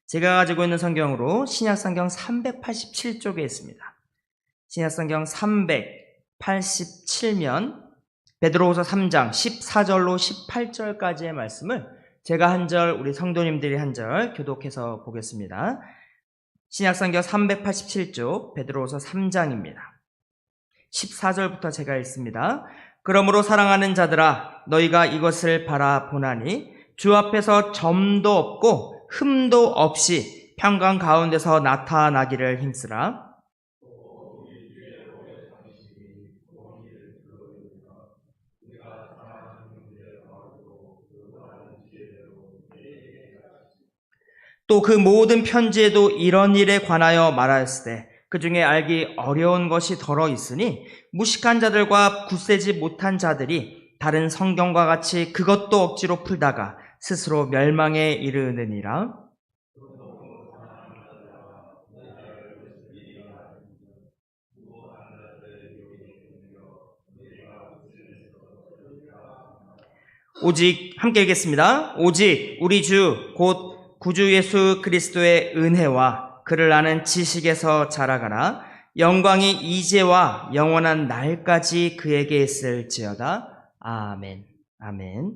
제가 가지고 있는 성경으로 신약성경 387쪽에 있습니다. 신약성경 387면 베드로후서 3장 14절로 18절까지의 말씀을 제가 한 절, 우리 성도님들이 한 절 교독해서 보겠습니다. 신약성경 387쪽 베드로후서 3장입니다. 14절부터 제가 읽습니다. 그러므로 사랑하는 자들아, 너희가 이것을 바라보나니 주 앞에서 점도 없고 흠도 없이 평강 가운데서 나타나기를 힘쓰라. 또 그 모든 편지에도 이런 일에 관하여 말하였을 때 그 중에 알기 어려운 것이 덜어 있으니 무식한 자들과 굳세지 못한 자들이 다른 성경과 같이 그것도 억지로 풀다가 스스로 멸망에 이르느니라. 오직 함께 읽겠습니다. 오직 우리 주 곧 구주 예수 그리스도의 은혜와 그를 아는 지식에서 자라가라. 영광이 이제와 영원한 날까지 그에게 있을지어다. 아멘. 아멘.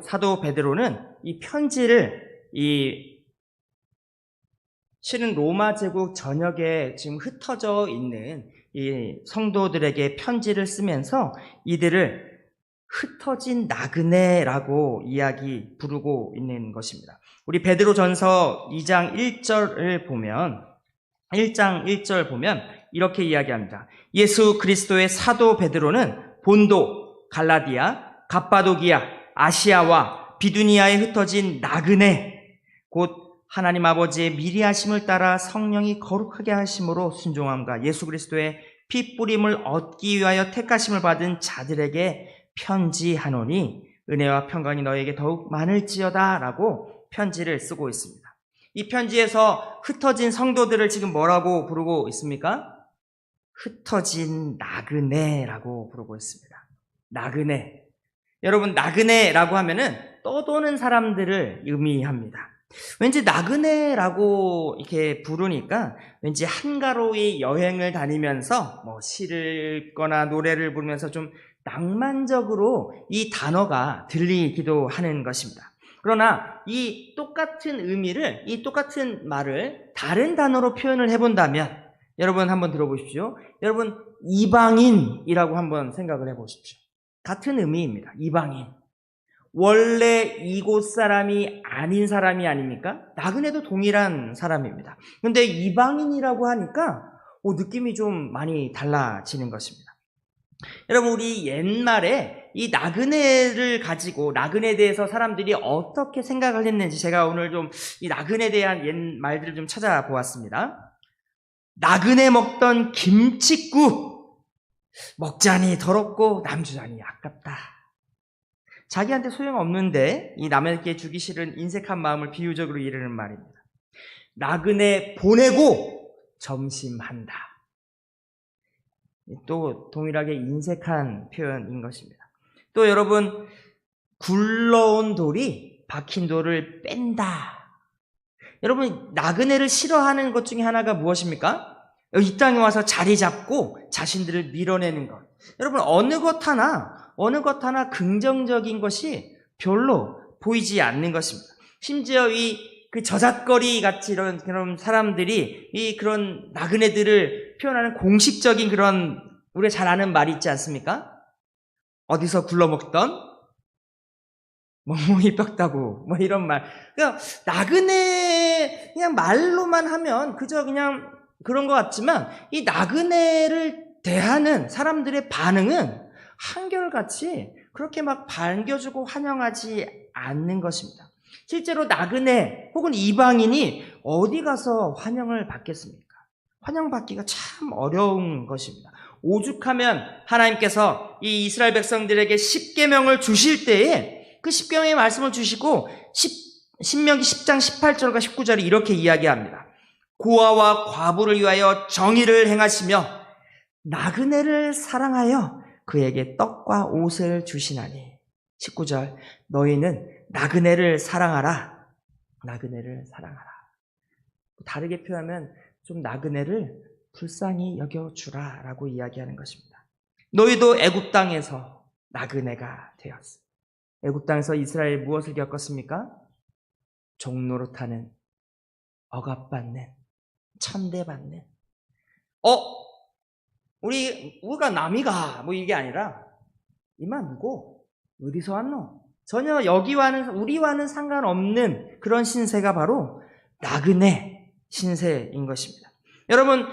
사도 베드로는 이 편지를 실은 로마 제국 전역에 지금 흩어져 있는 이 성도들에게 편지를 쓰면서 이들을 흩어진 나그네라고 부르고 있는 것입니다. 우리 베드로전서 2장 1절을 보면 1장 1절 보면 이렇게 이야기합니다. 예수 그리스도의 사도 베드로는 본도, 갈라디아, 갑바도기아, 아시아와 비두니아에 흩어진 나그네 곧 하나님 아버지의 미리 하심을 따라 성령이 거룩하게 하심으로 순종함과 예수 그리스도의 피 뿌림을 얻기 위하여 택하심을 받은 자들에게 편지하노니 은혜와 평강이 너에게 더욱 많을지어다 라고 편지를 쓰고 있습니다. 이 편지에서 흩어진 성도들을 지금 뭐라고 부르고 있습니까? 흩어진 나그네라고 부르고 있습니다. 나그네. 여러분, 나그네라고 하면은 떠도는 사람들을 의미합니다. 왠지 나그네라고 이렇게 부르니까 왠지 한가로이 여행을 다니면서 시를 읽거나 노래를 부르면서 좀 낭만적으로 이 단어가 들리기도 하는 것입니다. 그러나 이 똑같은 의미를, 이 똑같은 말을 다른 단어로 표현을 해본다면 여러분 한번 들어보십시오. 여러분, 이방인이라고 한번 생각을 해보십시오. 같은 의미입니다. 이방인. 원래 이곳 사람이 아닌 사람이 아닙니까? 나그네도 동일한 사람입니다. 그런데 이방인이라고 하니까 느낌이 좀 많이 달라지는 것입니다. 여러분, 우리 옛말에 이 나그네를 가지고 나그네에 대해서 사람들이 어떻게 생각을 했는지 제가 오늘 좀 이 나그네에 대한 옛 말들을 좀 찾아보았습니다. 나그네 먹던 김칫국 먹자니 더럽고 남주자니 아깝다. 자기한테 소용없는데 이 남에게 주기 싫은 인색한 마음을 비유적으로 이르는 말입니다. 나그네 보내고 점심한다. 또 동일하게 인색한 표현인 것입니다. 또 여러분, 굴러온 돌이 박힌 돌을 뺀다. 여러분, 나그네를 싫어하는 것 중에 하나가 무엇입니까? 이 땅에 와서 자리 잡고 자신들을 밀어내는 것. 여러분, 어느 것 하나 긍정적인 것이 별로 보이지 않는 것입니다. 심지어 그 저잣거리 같이 이런 그런 사람들이 그런 나그네들을 표현하는 공식적인 그런 우리가 잘 아는 말이 있지 않습니까? 어디서 굴러먹던 멍멍이 뼈다고 이런 말. 그러니까 나그네 그냥 말로만 하면 그저 그냥 그런 것 같지만 이 나그네를 대하는 사람들의 반응은 한결같이 그렇게 막 반겨주고 환영하지 않는 것입니다. 실제로 나그네 혹은 이방인이 어디 가서 환영을 받겠습니까? 환영받기가 참 어려운 것입니다. 오죽하면 하나님께서 이 이스라엘 백성들에게 십계명을 주실 때에 그 십계명의 말씀을 주시고 신명기 10장 18절과 19절이 이렇게 이야기합니다. 고아와 과부를 위하여 정의를 행하시며 나그네를 사랑하여 그에게 떡과 옷을 주시나니. 19절, 너희는 나그네를 사랑하라. 나그네를 사랑하라. 다르게 표현하면 좀 나그네를 불쌍히 여겨주라 라고 이야기하는 것입니다. 너희도 애굽 땅에서 나그네가 되었어. 애굽 땅에서 이스라엘이 무엇을 겪었습니까? 종노릇하는, 억압받는, 천대받는. 우리가 남이가 뭐 이게 아니라 이만 누구 어디서 왔노? 전혀 우리와는 상관없는 그런 신세가 바로 나그네 신세인 것입니다. 여러분,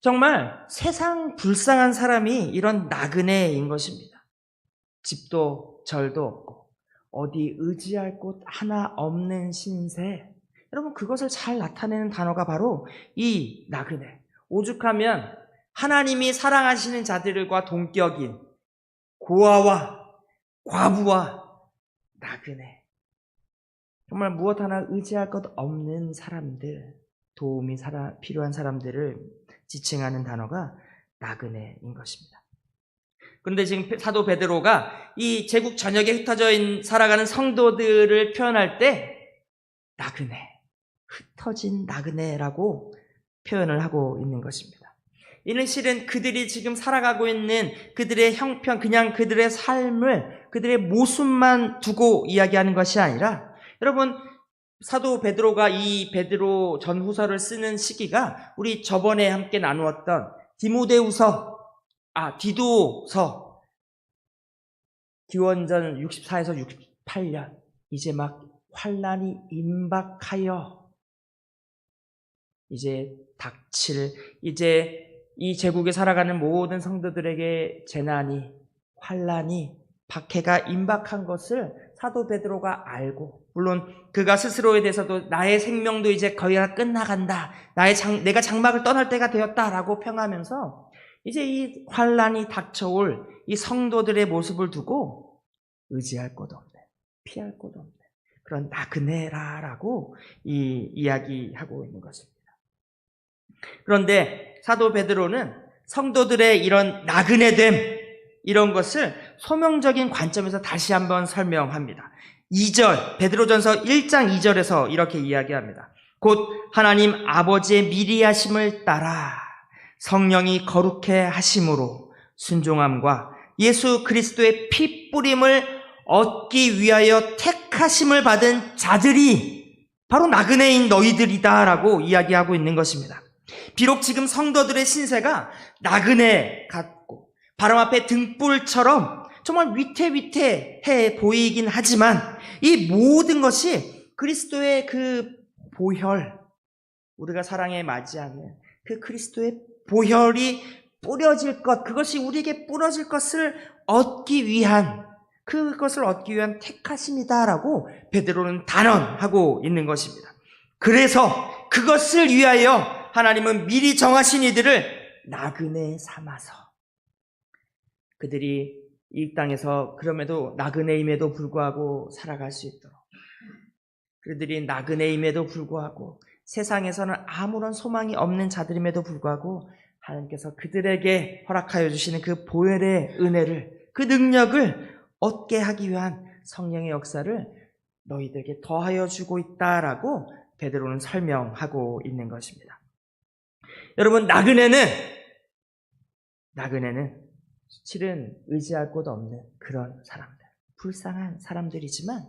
정말 세상 불쌍한 사람이 이런 나그네인 것입니다. 집도 절도 없고 어디 의지할 곳 하나 없는 신세. 여러분, 그것을 잘 나타내는 단어가 바로 이 나그네. 오죽하면 하나님이 사랑하시는 자들과 동격인 고아와 과부와 나그네. 정말 무엇 하나 의지할 것 없는 사람들, 도움이 필요한 사람들을 지칭하는 단어가 나그네인 것입니다. 그런데 지금 사도 베드로가 이 제국 전역에 흩어져 살아가는 성도들을 표현할 때 나그네, 흩어진 나그네라고 표현을 하고 있는 것입니다. 이는 실은 그들이 지금 살아가고 있는 그들의 형편, 그냥 그들의 삶을, 그들의 모습만 두고 이야기하는 것이 아니라, 여러분, 사도 베드로가 이 베드로 전후서를 쓰는 시기가 우리 저번에 함께 나누었던 디도서, 기원전 64에서 68년, 이제 막 환란이 임박하여 이제 닥칠, 이제 이 제국에 살아가는 모든 성도들에게 재난이, 환란이, 박해가 임박한 것을 사도 베드로가 알고, 물론 그가 스스로에 대해서도 나의 생명도 이제 거의 다 끝나간다, 내가 장막을 떠날 때가 되었다라고 평하면서 이제 이 환란이 닥쳐올 이 성도들의 모습을 두고 의지할 곳 없네, 피할 곳 없네, 그런 나그네라라고 이야기하고 있는 것입니다. 그런데 사도 베드로는 성도들의 이런 나그네됨, 이런 것을 소명적인 관점에서 다시 한번 설명합니다. 2절, 베드로전서 1장 2절에서 이렇게 이야기합니다. 곧 하나님 아버지의 미리 하심을 따라 성령이 거룩해 하심으로 순종함과 예수 그리스도의 피 뿌림을 얻기 위하여 택하심을 받은 자들이 바로 나그네인 너희들이다라고 이야기하고 있는 것입니다. 비록 지금 성도들의 신세가 나그네 같고 바람 앞에 등불처럼 정말 위태위태해 보이긴 하지만 이 모든 것이 그리스도의 그 보혈, 우리가 사랑에 맞이하는 그 그리스도의 보혈이 뿌려질 것, 그것이 우리에게 뿌려질 것을 얻기 위한, 그것을 얻기 위한 택하심이다라고 베드로는 단언하고 있는 것입니다. 그래서 그것을 위하여 하나님은 미리 정하신 이들을 나그네 삼아서 그들이 이 땅에서 그럼에도 나그네임에도 불구하고 살아갈 수 있도록, 그들이 나그네임에도 불구하고 세상에서는 아무런 소망이 없는 자들임에도 불구하고 하나님께서 그들에게 허락하여 주시는 그 보혈의 은혜를, 그 능력을 얻게 하기 위한 성령의 역사를 너희들에게 더하여 주고 있다라고 베드로는 설명하고 있는 것입니다. 여러분, 나그네는 실은 의지할 곳 없는 그런 사람들, 불쌍한 사람들이지만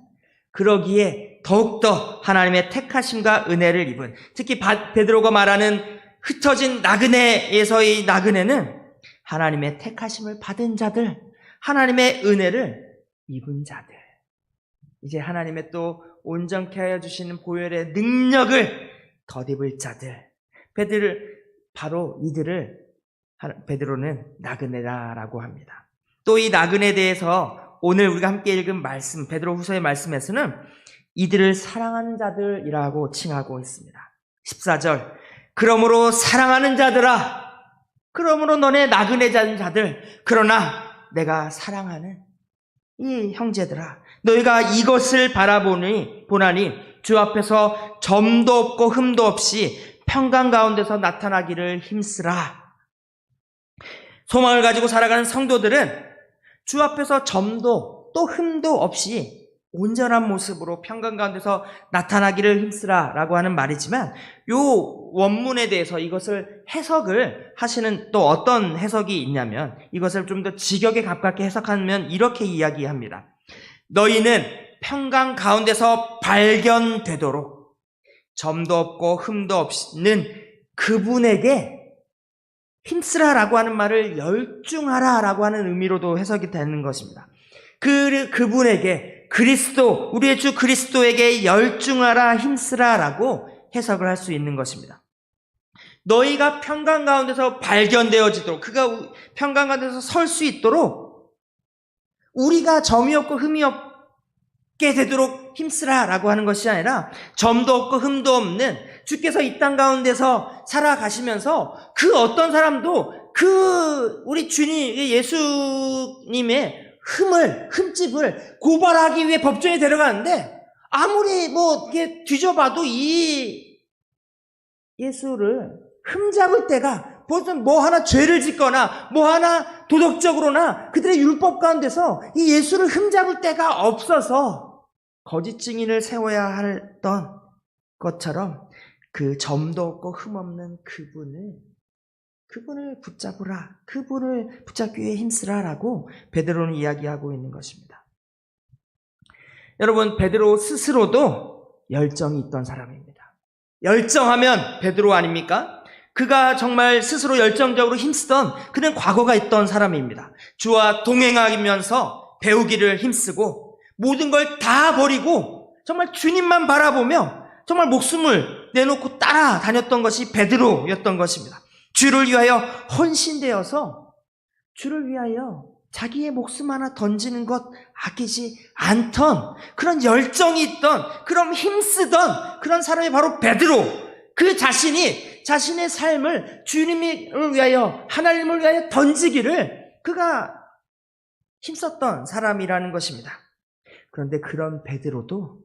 그러기에 더욱더 하나님의 택하심과 은혜를 입은, 특히 베드로가 말하는 흩어진 나그네에서의 나그네는 하나님의 택하심을 받은 자들, 하나님의 은혜를 입은 자들, 이제 하나님의 또 온전케 하여 주시는 보혈의 능력을 덧입을 자들, 바로 이들을 베드로는 나그네라고 합니다. 또 이 나그네에 대해서 오늘 우리가 함께 읽은 말씀, 베드로 후서의 말씀에서는 이들을 사랑하는 자들이라고 칭하고 있습니다. 14절, 그러므로 사랑하는 자들아, 그러므로 너네 나그네자인 자들, 그러나 내가 사랑하는 이 형제들아, 너희가 이것을 보나니 주 앞에서 점도 없고 흠도 없이 평강 가운데서 나타나기를 힘쓰라. 소망을 가지고 살아가는 성도들은 주 앞에서 점도 또 흠도 없이 온전한 모습으로 평강 가운데서 나타나기를 힘쓰라라고 하는 말이지만, 요 원문에 대해서 이것을 해석을 하시는 또 어떤 해석이 있냐면, 이것을 좀 더 직역에 가깝게 해석하면 이렇게 이야기합니다. 너희는 평강 가운데서 발견되도록 점도 없고 흠도 없는 그분에게 힘쓰라라고 하는 말을 열중하라라고 하는 의미로도 해석이 되는 것입니다. 그분에게, 그리스도, 우리의 주 그리스도에게 열중하라, 힘쓰라라고 해석을 할 수 있는 것입니다. 너희가 평강 가운데서 발견되어지도록, 그가 평강 가운데서 설 수 있도록 우리가 점이 없고 흠이 없게 되도록 힘쓰라라고 하는 것이 아니라, 점도 없고 흠도 없는 주께서 이 땅 가운데서 살아가시면서 그 어떤 사람도 우리 주님 예수님의 흠집을 고발하기 위해 법정에 데려가는데, 아무리 이게 뒤져봐도 이 예수를 흠잡을 때가 무슨 하나 죄를 짓거나 하나 도덕적으로나 그들의 율법 가운데서 이 예수를 흠잡을 때가 없어서 거짓 증인을 세워야 했던 것처럼, 그 점도 없고 흠 없는 그분을 붙잡으라, 그분을 붙잡기 위해 힘쓰라라고 베드로는 이야기하고 있는 것입니다. 여러분, 베드로 스스로도 열정이 있던 사람입니다. 열정하면 베드로 아닙니까? 그가 정말 스스로 열정적으로 힘쓰던, 그는 과거가 있던 사람입니다. 주와 동행하면서 배우기를 힘쓰고 모든 걸 다 버리고 정말 주님만 바라보며 정말 목숨을 내놓고 따라다녔던 것이 베드로였던 것입니다. 주를 위하여 헌신되어서 주를 위하여 자기의 목숨 하나 던지는 것 아끼지 않던, 그런 열정이 있던, 그런 힘쓰던 그런 사람이 바로 베드로. 그 자신이 자신의 삶을 주님을 위하여, 하나님을 위하여 던지기를 그가 힘썼던 사람이라는 것입니다. 그런데 그런 베드로도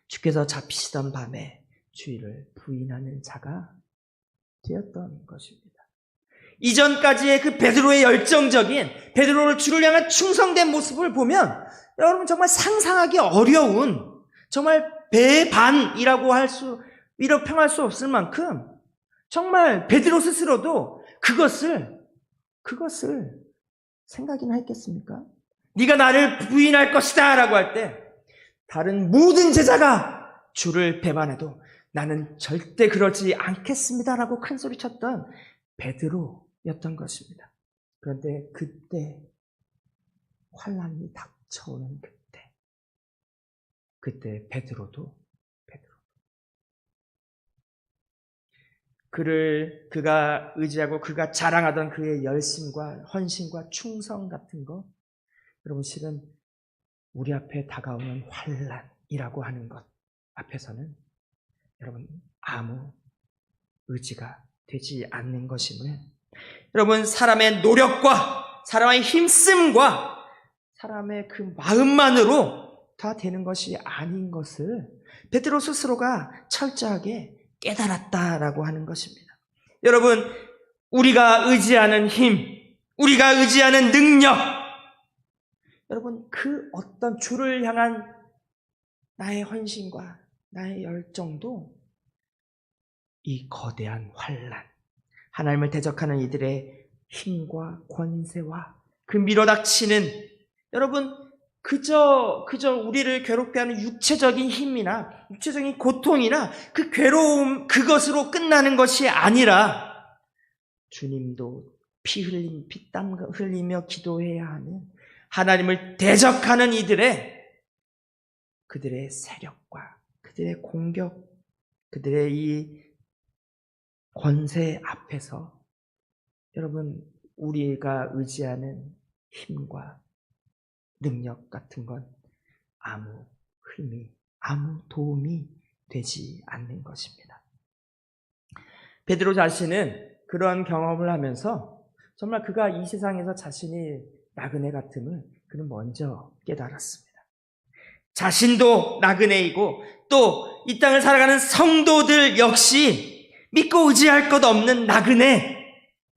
주께서 잡히시던 밤에 주의를 부인하는 자가 되었던 것입니다. 이전까지의 그 베드로의 열정적인, 베드로를 주를 향한 충성된 모습을 보면 여러분 정말 상상하기 어려운, 정말 배반이라고 이렇게 평할 수 없을 만큼 정말 베드로 스스로도 그것을 생각이나 했겠습니까? 네가 나를 부인할 것이다 라고 할 때, 다른 모든 제자가 주를 배반해도 나는 절대 그러지 않겠습니다라고 큰 소리 쳤던 베드로였던 것입니다. 그런데 그때 환난이 닥쳐오는 그때 베드로도 그가 의지하고 그가 자랑하던 그의 열심과 헌신과 충성 같은 것, 여러분 실은 우리 앞에 다가오는 환난이라고 하는 것 앞에서는 여러분 아무 의지가 되지 않는 것임을, 여러분 사람의 노력과 사람의 힘씀과 사람의 그 마음만으로 다 되는 것이 아닌 것을 베드로 스스로가 철저하게 깨달았다라고 하는 것입니다. 여러분, 우리가 의지하는 힘, 우리가 의지하는 능력, 여러분 그 어떤 주를 향한 나의 헌신과 나의 열정도 이 거대한 환난, 하나님을 대적하는 이들의 힘과 권세와 그 밀어닥치는, 여러분 그저 우리를 괴롭게 하는 육체적인 힘이나 육체적인 고통이나 그 괴로움, 그것으로 끝나는 것이 아니라 주님도 피땀 흘리며 기도해야 하는, 하나님을 대적하는 그들의 세력과 그들의 공격, 그들의 이 권세 앞에서 여러분 우리가 의지하는 힘과 능력 같은 건 아무 도움이 되지 않는 것입니다. 베드로 자신은 그런 경험을 하면서 정말 그가 이 세상에서 자신이 나그네 같음을 그는 먼저 깨달았습니다. 자신도 나그네이고 또 이 땅을 살아가는 성도들 역시 믿고 의지할 것 없는 나그네,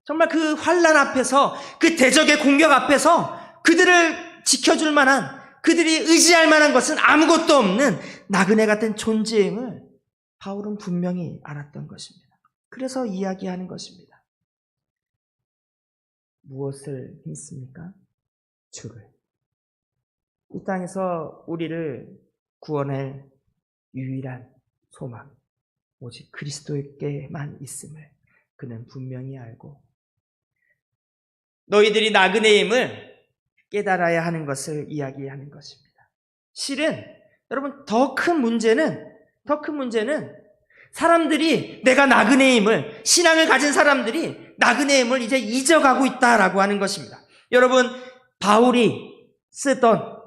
정말 그 환난 앞에서, 그 대적의 공격 앞에서 그들을 지켜줄 만한, 그들이 의지할 만한 것은 아무것도 없는 나그네 같은 존재임을 바울은 분명히 알았던 것입니다. 그래서 이야기하는 것입니다. 무엇을 믿습니까? 주를. 이 땅에서 우리를 구원할 유일한 소망, 오직 그리스도에게만 있음을 그는 분명히 알고, 너희들이 나그네임을 깨달아야 하는 것을 이야기하는 것입니다. 실은 여러분, 더 큰 문제는 사람들이 내가 나그네임을, 신앙을 가진 사람들이 나그네임을 이제 잊어가고 있다라고 하는 것입니다. 여러분, 바울이 쓰던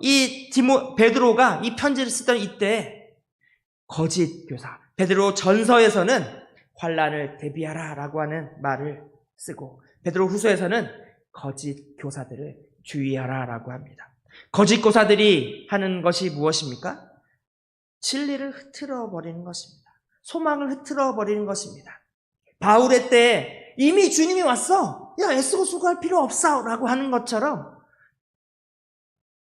베드로가 이 편지를 쓰던 이때 거짓 교사, 베드로 전서에서는 환난을 대비하라라고 하는 말을 쓰고, 베드로 후서에서는 거짓 교사들을 주의하라라고 합니다. 거짓 교사들이 하는 것이 무엇입니까? 진리를 흐트러 버리는 것입니다. 소망을 흐트러 버리는 것입니다. 바울의 때 이미 주님이 왔어. 야, 애쓰고 수고할 필요 없어 라고 하는 것처럼,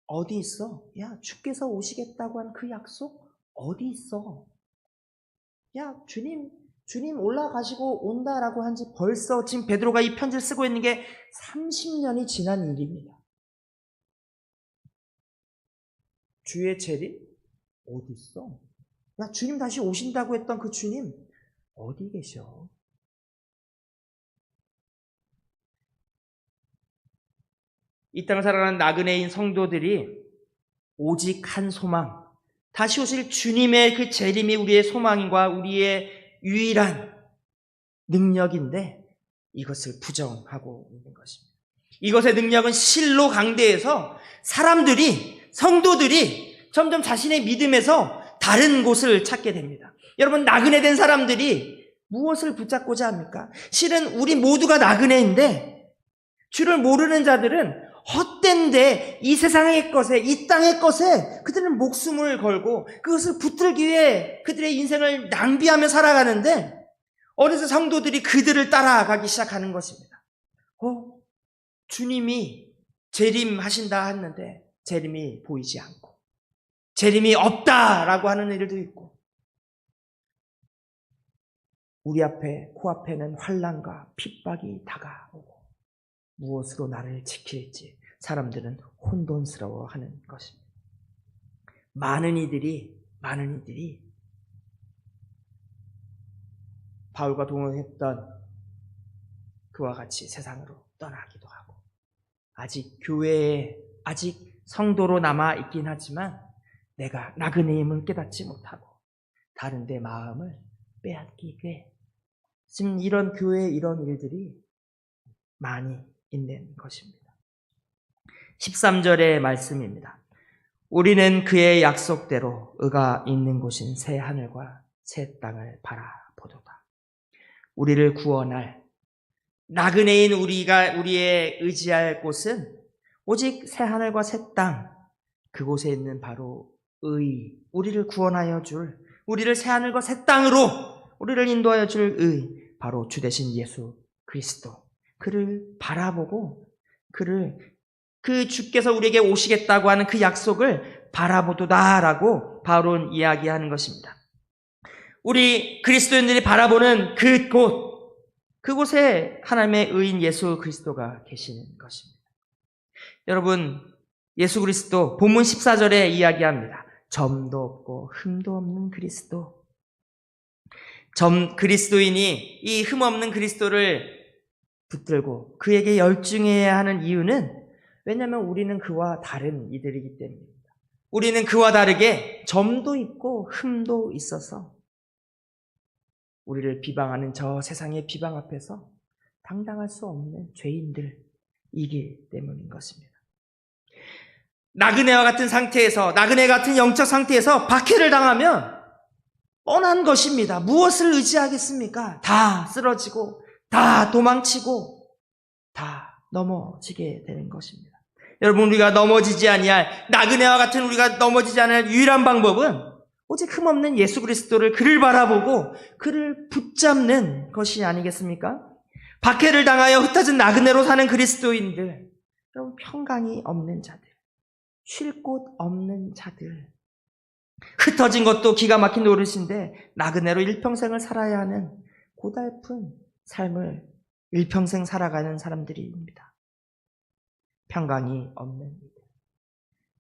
어디 있어? 야, 주께서 오시겠다고 한 그 약속 어디 있어? 야, 주님 올라가시고 온다라고 한 지 벌써, 지금 베드로가 이 편지를 쓰고 있는 게 30년이 지난 일입니다. 주의 재림 어디 있어? 야, 주님 다시 오신다고 했던 그 주님 어디 계셔? 이 땅을 살아가는 나그네인 성도들이 오직 한 소망, 다시 오실 주님의 그 재림이 우리의 소망과 우리의 유일한 능력인데, 이것을 부정하고 있는 것입니다. 이것의 능력은 실로 강대해서 성도들이 점점 자신의 믿음에서 다른 곳을 찾게 됩니다. 여러분, 나그네된 사람들이 무엇을 붙잡고자 합니까? 실은 우리 모두가 나그네인데, 주를 모르는 자들은 헛된데 이 세상의 것에, 이 땅의 것에 그들은 목숨을 걸고 그것을 붙들기 위해 그들의 인생을 낭비하며 살아가는데, 어느새 성도들이 그들을 따라가기 시작하는 것입니다. 주님이 재림하신다 했는데 재림이 보이지 않고, 재림이 없다라고 하는 일도 있고, 우리 앞에, 코앞에는 환난과 핍박이 다가오고 무엇으로 나를 지킬지 사람들은 혼돈스러워하는 것입니다. 많은 이들이 바울과 동행했던 그와 같이 세상으로 떠나기도 하고, 아직 교회에, 아직 성도로 남아 있긴 하지만 내가 나그네임을 깨닫지 못하고 다른 데 마음을 빼앗기게, 지금 이런 교회에 이런 일들이 많이 있는 것입니다. 13절의 말씀입니다. 우리는 그의 약속대로 의가 있는 곳인 새 하늘과 새 땅을 바라보도다. 우리를 구원할 나그네인 우리의 의지할 곳은 오직 새 하늘과 새 땅, 그곳에 있는 바로 우리를 구원하여 줄, 우리를 새 하늘과 새 땅으로 우리를 인도하여 줄 바로 주 되신 예수 그리스도, 그를 바라보고 그 주께서 우리에게 오시겠다고 하는 그 약속을 바라보도다라고 바울은 이야기하는 것입니다. 우리 그리스도인들이 바라보는 그곳에 하나님의 의인 예수 그리스도가 계시는 것입니다. 여러분, 예수 그리스도 본문 14절에 이야기합니다. 점도 없고 흠도 없는 그리스도. 그리스도인이 이 흠 없는 그리스도를 붙들고 그에게 열중해야 하는 이유는, 왜냐하면 우리는 그와 다른 이들이기 때문입니다. 우리는 그와 다르게 점도 있고 흠도 있어서 우리를 비방하는 저 세상의 비방 앞에서 당당할 수 없는 죄인들이기 때문인 것입니다. 나그네 같은 영적 상태에서 박해를 당하면 뻔한 것입니다. 무엇을 의지하겠습니까? 다 쓰러지고, 다 도망치고, 다 넘어지게 되는 것입니다. 여러분, 우리가 나그네와 같은 우리가 넘어지지 않을 유일한 방법은 오직 흠없는 예수 그리스도를, 그를 바라보고 그를 붙잡는 것이 아니겠습니까? 박해를 당하여 흩어진 나그네로 사는 그리스도인들, 여러분, 평강이 없는 자들, 쉴 곳 없는 자들, 흩어진 것도 기가 막힌 노릇인데 나그네로 일평생을 살아야 하는 고달픈 삶을 일평생 살아가는 사람들입니다. 평강이 없는 이들.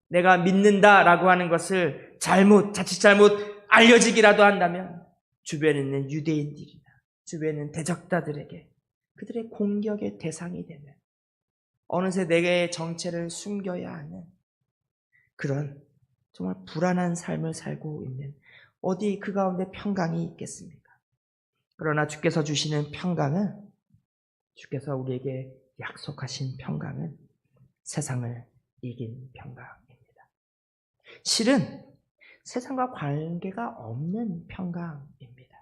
내가 믿는다라고 하는 것을 자칫 잘못 알려지기라도 한다면 주변에 있는 유대인들이나 주변에 있는 대적자들에게 그들의 공격의 대상이 되는, 어느새 내게 정체를 숨겨야 하는 그런 정말 불안한 삶을 살고 있는, 어디 그 가운데 평강이 있겠습니까? 그러나 주께서 주시는 평강은, 주께서 우리에게 약속하신 평강은 세상을 이긴 평강입니다. 실은 세상과 관계가 없는 평강입니다.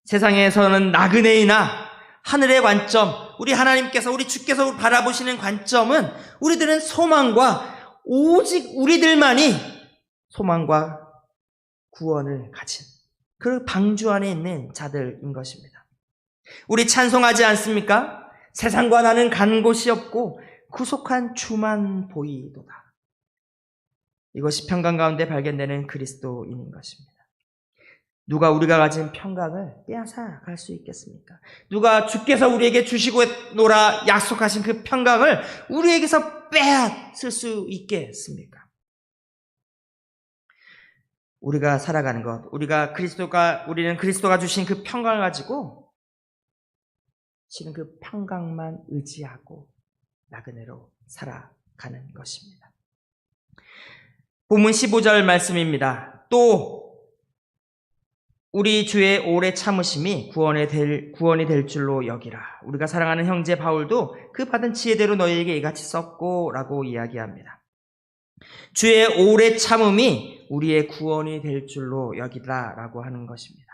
세상에서는 나그네이나 하늘의 관점, 우리 하나님께서, 우리 주께서 바라보시는 관점은 우리들은 소망과, 오직 우리들만이 소망과 구원을 가진 그 방주 안에 있는 자들인 것입니다. 우리 찬송하지 않습니까? 세상과 나는 간 곳이 없고 구속한 주만 보이도다. 이것이 평강 가운데 발견되는 그리스도인인 것입니다. 누가 우리가 가진 평강을 빼앗아 갈 수 있겠습니까? 누가 주께서 우리에게 주시고 노라 약속하신 그 평강을 우리에게서 빼앗을 수 있겠습니까? 우리가 살아가는 것, 우리는 그리스도가 주신 그 평강을 가지고 실은 그 평강만 의지하고 나그네로 살아가는 것입니다. 본문 15절 말씀입니다. 또 우리 주의 오래 참으심이 구원이 될 줄로 여기라. 우리가 사랑하는 형제 바울도 그 받은 지혜대로 너희에게 이같이 썼고 라고 이야기합니다. 주의 오래 참음이 우리의 구원이 될 줄로 여기라 라고 하는 것입니다.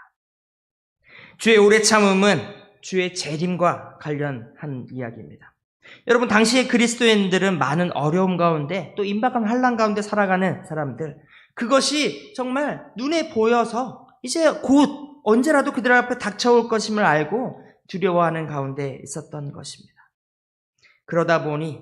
주의 오래 참음은 주의 재림과 관련한 이야기입니다. 여러분, 당시의 그리스도인들은 많은 어려움 가운데 또 임박한 환난 가운데 살아가는 사람들, 그것이 정말 눈에 보여서 이제 곧 언제라도 그들 앞에 닥쳐올 것임을 알고 두려워하는 가운데 있었던 것입니다. 그러다 보니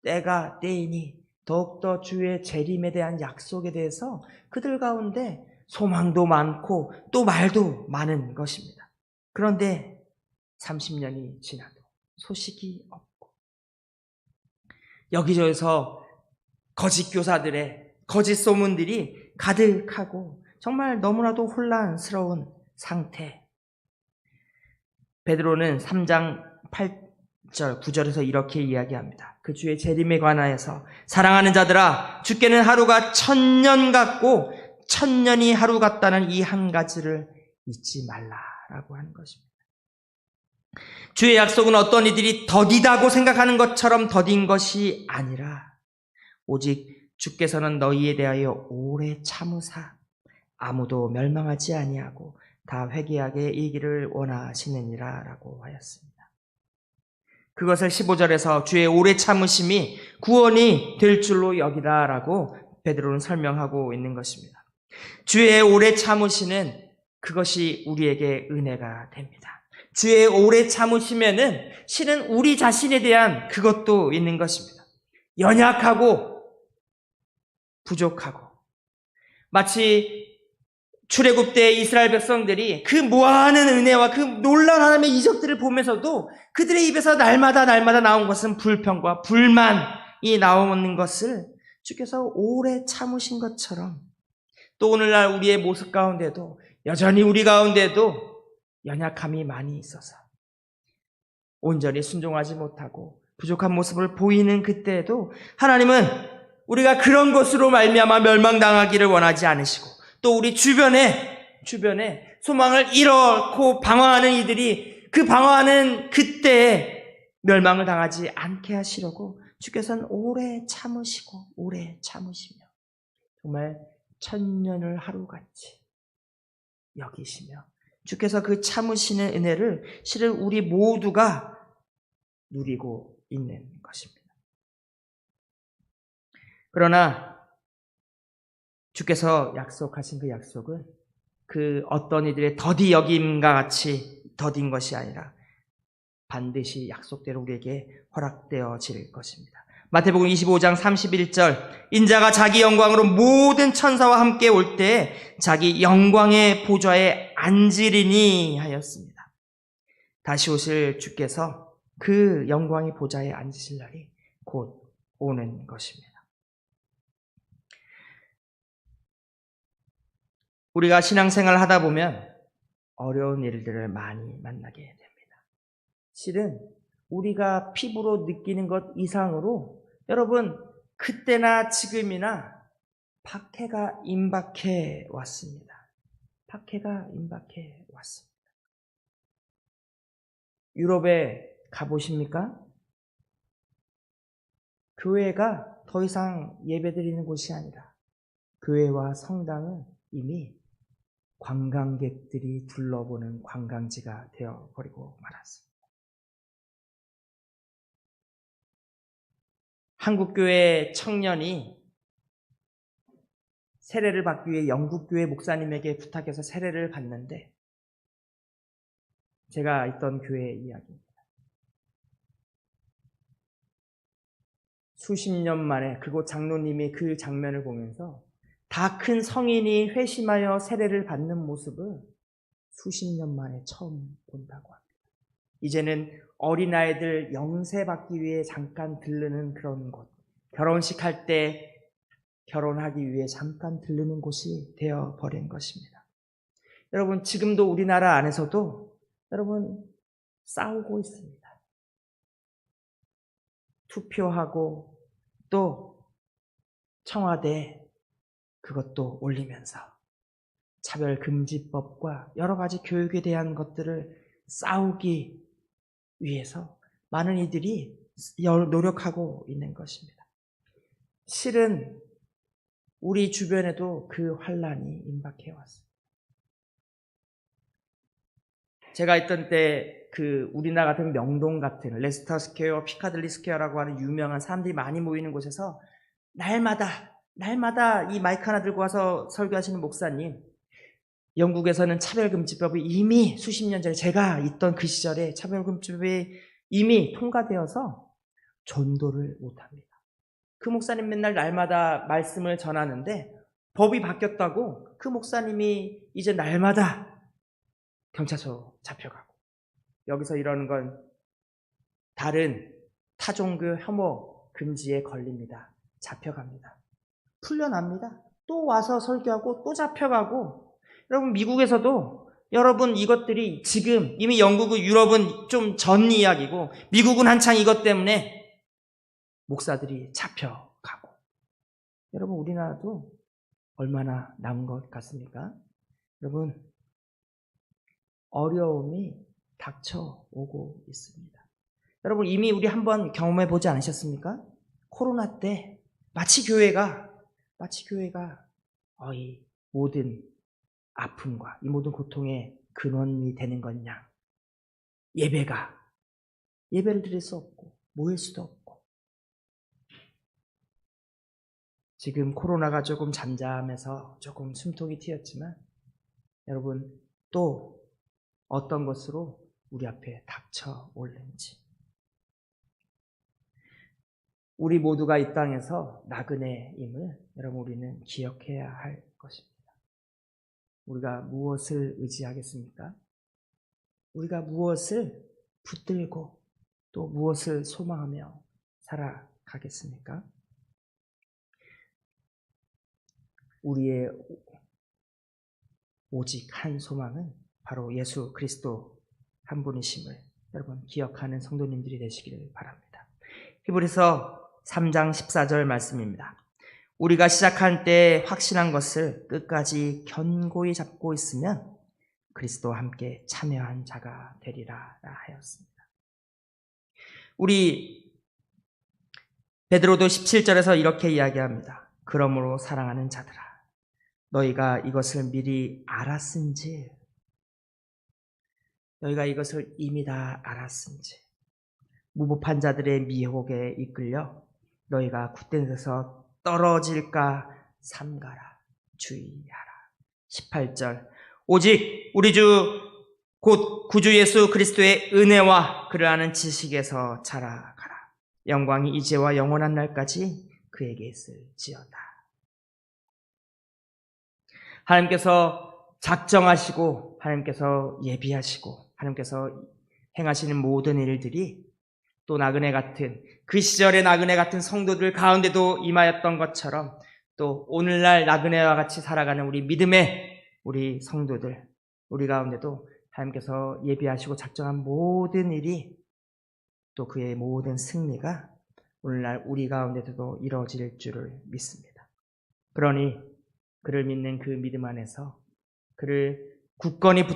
때이니 더욱더 주의 재림에 대한 약속에 대해서 그들 가운데 소망도 많고 또 말도 많은 것입니다. 그런데 30년이 지나도 소식이 없고 여기저기서 거짓 교사들의 거짓 소문들이 가득하고 정말 너무나도 혼란스러운 상태. 베드로는 3장 8절, 9절에서 이렇게 이야기합니다. 그 주의 재림에 관하여서 사랑하는 자들아, 주께는 하루가 1000년 같고 1000년이 하루 같다는 이 한 가지를 잊지 말라라고 하는 것입니다. 주의 약속은 어떤 이들이 더디다고 생각하는 것처럼 더딘 것이 아니라 오직 주께서는 너희에 대하여 오래 참으사 아무도 멸망하지 아니하고 다 회개하게 이기를 원하시느니라 라고 하였습니다. 그것을 15절에서 주의 오래 참으심이 구원이 될 줄로 여기라 라고 베드로는 설명하고 있는 것입니다. 주의 오래 참으시는 그것이 우리에게 은혜가 됩니다. 주의 오래 참으시면은 실은 우리 자신에 대한 그것도 있는 것입니다. 연약하고 부족하고 마치 출애굽 때 이스라엘 백성들이 그 무한한 은혜와 그 놀라운 하나님의 이적들을 보면서도 그들의 입에서 날마다 나온 것은 불평과 불만이 나오는 것을 주께서 오래 참으신 것처럼 또 오늘날 우리의 모습 가운데도 여전히 우리 가운데도 연약함이 많이 있어서 온전히 순종하지 못하고 부족한 모습을 보이는 그때에도 하나님은 우리가 그런 것으로 말미암아 멸망당하기를 원하지 않으시고 또 우리 주변에 소망을 잃고 방황하는 이들이 그 방황하는 그때에 멸망을 당하지 않게 하시려고 주께서는 오래 참으시고 오래 참으시며 정말 1000년을 하루같이 여기시며 주께서 그 참으시는 은혜를 실은 우리 모두가 누리고 있는 것입니다. 그러나 주께서 약속하신 그 약속은 그 어떤 이들의 더디 여김과 같이 더딘 것이 아니라 반드시 약속대로 우리에게 허락되어질 것입니다. 마태복음 25장 31절, 인자가 자기 영광으로 모든 천사와 함께 올 때 자기 영광의 보좌에 앉으리니 하였습니다. 다시 오실 주께서 그 영광의 보좌에 앉으실 날이 곧 오는 것입니다. 우리가 신앙생활을 하다 보면 어려운 일들을 많이 만나게 됩니다. 실은 우리가 피부로 느끼는 것 이상으로 여러분 그때나 지금이나 박해가 임박해 왔습니다. 박해가 임박해 왔습니다. 유럽에 가보십니까? 교회가 더 이상 예배드리는 곳이 아니라 교회와 성당은 이미 관광객들이 둘러보는 관광지가 되어버리고 말았습니다. 한국교회 청년이 세례를 받기 위해 영국교회 목사님에게 부탁해서 세례를 받는데, 제가 있던 교회 이야기입니다. 수십 년 만에 그곳 장로님이 그 장면을 보면서 다 큰 성인이 회심하여 세례를 받는 모습을 수십 년 만에 처음 본다고 합니다. 이제는 어린아이들 영세받기 위해 잠깐 들르는 그런 곳, 결혼식 할 때 결혼하기 위해 잠깐 들르는 곳이 되어버린 것입니다. 여러분, 지금도 우리나라 안에서도 여러분 싸우고 있습니다. 투표하고 또 청와대 그것도 올리면서 차별금지법과 여러 가지 교육에 대한 것들을 싸우기 위해서 많은 이들이 노력하고 있는 것입니다. 실은 우리 주변에도 그 환란이 임박해 왔습니다. 제가 있던 때 그 우리나라 같은 명동 같은 레스터 스퀘어, 피카딜리 스퀘어라고 하는 유명한 사람들이 많이 모이는 곳에서 날마다 이 마이크 하나 들고 와서 설교하시는 목사님, 영국에서는 차별금지법이 이미 수십 년 전에 제가 있던 그 시절에 차별금지법이 이미 통과되어서 전도를 못합니다. 그 목사님 맨날 날마다 말씀을 전하는데 법이 바뀌었다고 그 목사님이 이제 날마다 경찰서 잡혀가고, 여기서 이러는 건 다른 타종교 혐오 금지에 걸립니다. 잡혀갑니다. 풀려납니다. 또 와서 설교하고 또 잡혀가고. 여러분, 미국에서도 여러분 이것들이 지금 이미 영국은 유럽은 좀 전 이야기고 미국은 한창 이것 때문에 목사들이 잡혀가고. 여러분, 우리나라도 얼마나 남은 것 같습니까? 여러분, 어려움이 닥쳐오고 있습니다. 여러분, 이미 우리 한번 경험해 보지 않으셨습니까? 코로나 때 마치 교회가 이 모든 아픔과 이 모든 고통의 근원이 되는 것냐, 예배를 드릴 수 없고 모일 수도 없고. 지금 코로나가 조금 잠잠해서 조금 숨통이 트였지만 여러분, 또 어떤 것으로 우리 앞에 닥쳐올는지, 우리 모두가 이 땅에서 나그네임을 여러분 우리는 기억해야 할 것입니다. 우리가 무엇을 의지하겠습니까? 우리가 무엇을 붙들고 또 무엇을 소망하며 살아가겠습니까? 우리의 오직 한 소망은 바로 예수 그리스도 한 분이심을 여러분 기억하는 성도님들이 되시기를 바랍니다. 히브리서 3장 14절 말씀입니다. 우리가 시작한 때 확신한 것을 끝까지 견고히 잡고 있으면 그리스도와 함께 참여한 자가 되리라 하였습니다. 우리 베드로도 17절에서 이렇게 이야기합니다. 그러므로 사랑하는 자들아, 너희가 이것을 미리 알았은지, 너희가 이것을 이미 다 알았은지, 무법한 자들의 미혹에 이끌려 너희가 굳된 데서 떨어질까 삼가라, 주의하라. 18절, 오직 우리 주 곧 구주 예수 그리스도의 은혜와 그를 아는 지식에서 자라가라. 영광이 이제와 영원한 날까지 그에게 있을지어다. 하나님께서 작정하시고 하나님께서 예비하시고 하나님께서 행하시는 모든 일들이 또 나그네 같은 그 시절의 나그네 같은 성도들 가운데도 임하였던 것처럼 또 오늘날 나그네와 같이 살아가는 우리 믿음의 우리 성도들 우리 가운데도 하나님께서 예비하시고 작정한 모든 일이 또 그의 모든 승리가 오늘날 우리 가운데도 이루어질 줄을 믿습니다. 그러니 그를 믿는 그 믿음 안에서 그를 굳건히